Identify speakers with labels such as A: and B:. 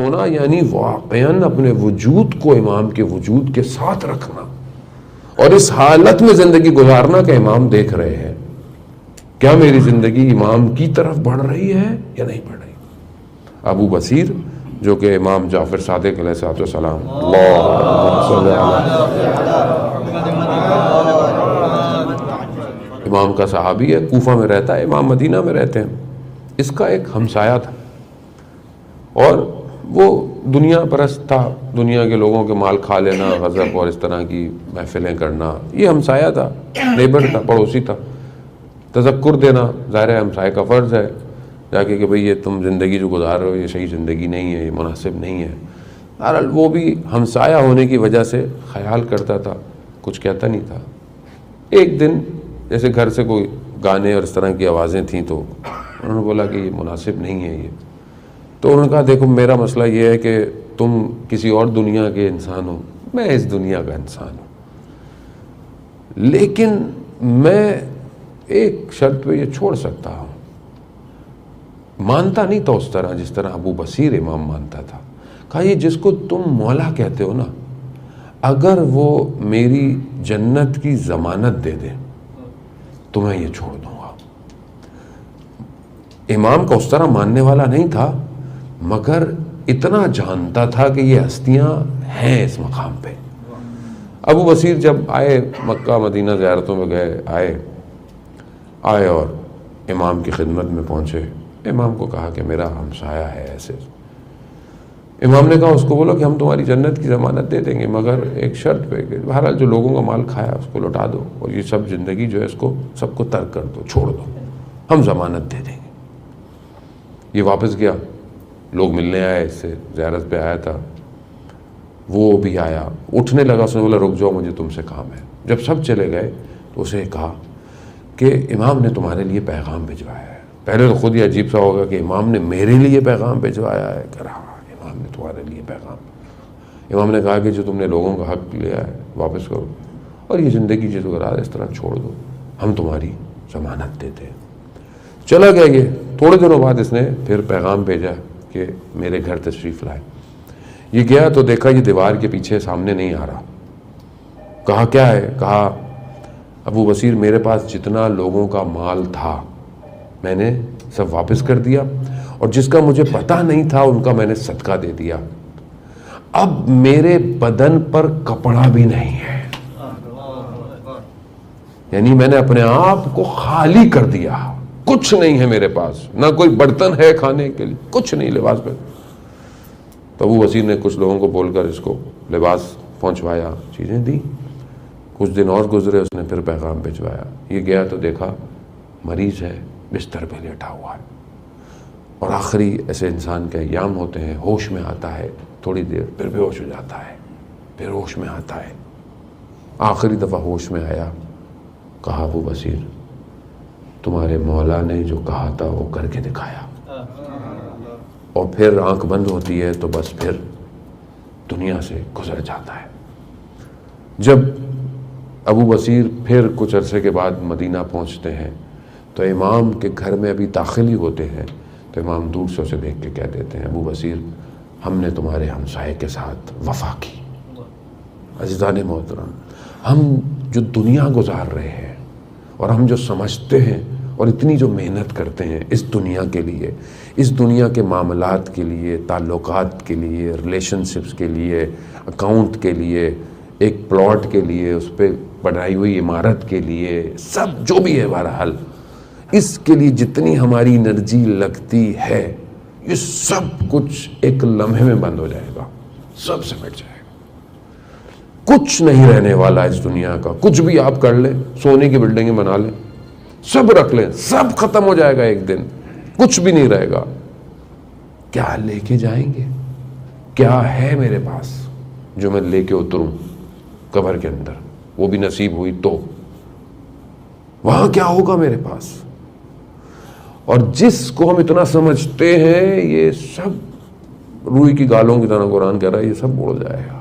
A: ہونا یعنی واقعاً اپنے وجود کو امام کے وجود کے ساتھ رکھنا اور اس حالت میں زندگی گزارنا کہ امام دیکھ رہے ہیں کیا میری زندگی امام کی طرف بڑھ رہی ہے یا نہیں بڑھ رہی. ابو بصیر جو کہ امام جعفر صادق علیہ السلام امام کا صحابی ہے، کوفہ میں رہتا ہے، امام مدینہ میں رہتے ہیں. اس کا ایک ہمسایہ تھا اور وہ دنیا پرست تھا، دنیا کے لوگوں کے مال کھا لینا، غضب اور اس طرح کی محفلیں کرنا. یہ ہمسایہ تھا، نیبر تھا، پڑوسی تھا. تذکر دینا ظاہر ہے ہمسائے کا فرض ہے جا کے کہ بھئی یہ تم زندگی جو گزار رہے ہو یہ صحیح زندگی نہیں ہے، یہ مناسب نہیں ہے. بہرحال وہ بھی ہمسایہ ہونے کی وجہ سے خیال کرتا تھا، کچھ کہتا نہیں تھا. ایک دن جیسے گھر سے کوئی گانے اور اس طرح کی آوازیں تھیں تو انہوں نے بولا کہ یہ مناسب نہیں ہے. یہ تو انہوں نے کہا دیکھو میرا مسئلہ یہ ہے کہ تم کسی اور دنیا کے انسان ہو، میں اس دنیا کا انسان ہوں، لیکن میں ایک شرط پہ یہ چھوڑ سکتا ہوں. مانتا نہیں تھا اس طرح جس طرح ابو بصیر امام مانتا تھا. کہا یہ جس کو تم مولا کہتے ہو نا، اگر وہ میری جنت کی ضمانت دے دے تو میں یہ چھوڑ دوں گا. امام کا اس طرح ماننے والا نہیں تھا مگر اتنا جانتا تھا کہ یہ ہستیاں ہیں اس مقام پہ. ابو بصیر جب آئے مکہ مدینہ زیارتوں میں گئے، آئے اور امام کی خدمت میں پہنچے. امام کو کہا کہ میرا ہمسایہ ہے ایسے. امام نے کہا اس کو بولو کہ ہم تمہاری جنت کی ضمانت دے دیں گے مگر ایک شرط پہ کہ بہرحال جو لوگوں کا مال کھایا اس کو لوٹا دو اور یہ سب زندگی جو ہے اس کو سب کو ترک کر دو، چھوڑ دو، ہم ضمانت دے دیں گے. یہ واپس گیا، لوگ ملنے آئے، اس سے زیارت پہ آیا تھا، وہ بھی آیا. اٹھنے لگا، اس نے بولا رک جاؤ مجھے تم سے کام ہے. جب سب چلے گئے تو اسے کہا کہ امام نے تمہارے لیے پیغام بھجوایا ہے. پہلے تو خود ہی عجیب سا ہوگا کہ امام نے میرے لیے پیغام بھجوایا ہے. کہ رہا امام نے تمہارے لیے پیغام. امام نے کہا کہ جو تم نے لوگوں کا حق لیا ہے واپس کرو اور یہ زندگی جس گزار اس طرح چھوڑ دو، ہم تمہاری ضمانت دیتے ہیں. چلا گیا. یہ تھوڑے دنوں بعد اس نے پھر پیغام بھیجا کہ میرے گھر تشریف لائے. یہ گیا تو دیکھا یہ دیوار کے پیچھے سامنے نہیں آ رہا. کہا کیا ہے؟ کہا ابو بصیر میرے پاس جتنا لوگوں کا مال تھا میں نے سب واپس کر دیا اور جس کا مجھے پتہ نہیں تھا ان کا میں نے صدقہ دے دیا. اب میرے بدن پر کپڑا بھی نہیں ہے، یعنی میں نے اپنے آپ کو خالی کر دیا. کچھ نہیں ہے میرے پاس، نہ کوئی برتن ہے کھانے کے لیے، کچھ نہیں، لباس پہ. تو ابو بصیر نے کچھ لوگوں کو بول کر اس کو لباس پہنچوایا، چیزیں دی. کچھ دن اور گزرے، اس نے پھر پیغام بھجوایا. یہ گیا تو دیکھا مریض ہے، بستر پہ لیٹا ہوا ہے. اور آخری ایسے انسان کے ایام ہوتے ہیں، ہوش میں آتا ہے تھوڑی دیر، پھر بے ہوش ہو جاتا ہے، پھر ہوش میں آتا ہے. آخری دفعہ ہوش میں آیا. کہا ابو بصیر تمہارے مولا نے جو کہا تھا وہ کر کے دکھایا. اور پھر آنکھ بند ہوتی ہے تو بس پھر دنیا سے گزر جاتا ہے. جب ابو بصیر پھر کچھ عرصے کے بعد مدینہ پہنچتے ہیں تو امام کے گھر میں ابھی داخل ہی ہوتے ہیں تو امام دور سے اسے دیکھ کے کہہ دیتے ہیں ابو بصیر ہم نے تمہارے ہمسائے کے ساتھ وفا کی. عزیزان محترم، ہم جو دنیا گزار رہے ہیں اور ہم جو سمجھتے ہیں اور اتنی جو محنت کرتے ہیں اس دنیا کے لیے، اس دنیا کے معاملات کے لیے، تعلقات کے لیے، ریلیشن شپس کے لیے، اکاؤنٹ کے لیے، ایک پلاٹ کے لیے، اس پہ بنائی ہوئی عمارت کے لیے، سب جو بھی ہے بہرحال اس کے لیے جتنی ہماری انرجی لگتی ہے یہ سب کچھ ایک لمحے میں بند ہو جائے گا، سب سمٹ جائے گا. کچھ نہیں رہنے والا اس دنیا کا. کچھ بھی آپ کر لیں، سونے کی بلڈنگیں بنا لیں، سب رکھ لیں، سب ختم ہو جائے گا ایک دن، کچھ بھی نہیں رہے گا. کیا لے کے جائیں گے؟ کیا ہے میرے پاس جو میں لے کے اتروں قبر کے اندر؟ وہ بھی نصیب ہوئی تو وہاں کیا ہوگا میرے پاس؟ اور جس کو ہم اتنا سمجھتے ہیں یہ سب روئی کی گالوں کی طرح قرآن کہہ رہا ہے یہ سب اڑ جائے گا.